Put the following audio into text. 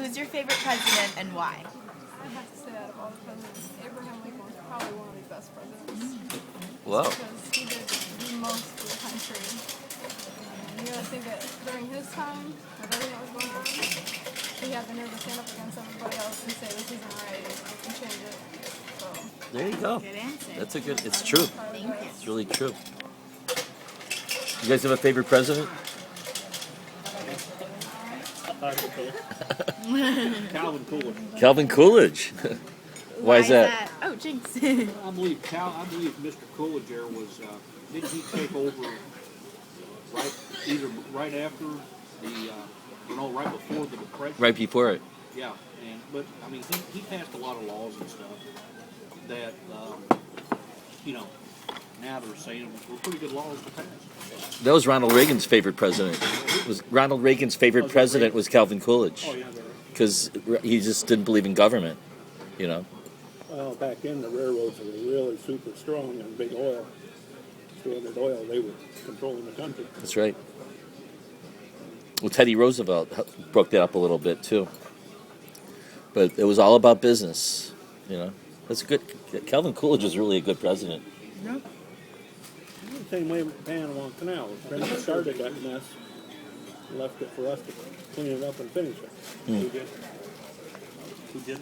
Who's your favorite president and why? I have to say out of all the presidents, Abraham Lincoln was probably one of the best presidents. Whoa. Because he did the most for the country. And you gotta think that during his time, with everything that was going on, he had the nerve to stand up against everybody else and say this isn't right and change it. So, There you go. Good answer. That's a good. It's true. Thank you. It's really true. You guys have a favorite president? Calvin Coolidge. Calvin Coolidge. Why is that? Oh, jinx. I believe Mr. Coolidge there was. Didn't he take over right after the right before the Depression? Right before it. Yeah, but I mean he passed a lot of laws and stuff that now they're saying were pretty good laws to pass. That was Ronald Reagan's favorite president. Ronald Reagan's favorite president was Calvin Coolidge. Oh yeah, Because he just didn't believe in government, Well, back then the railroads were really super strong and big oil. Standard Oil, they were controlling the country. That's right. Well, Teddy Roosevelt broke that up a little bit too. But it was all about business, That's good. Calvin Coolidge is really a good president. Nope. The same way with the Panama Canal. Brenda started that mess, left it for us to clean it up and finish it. who did? Who did?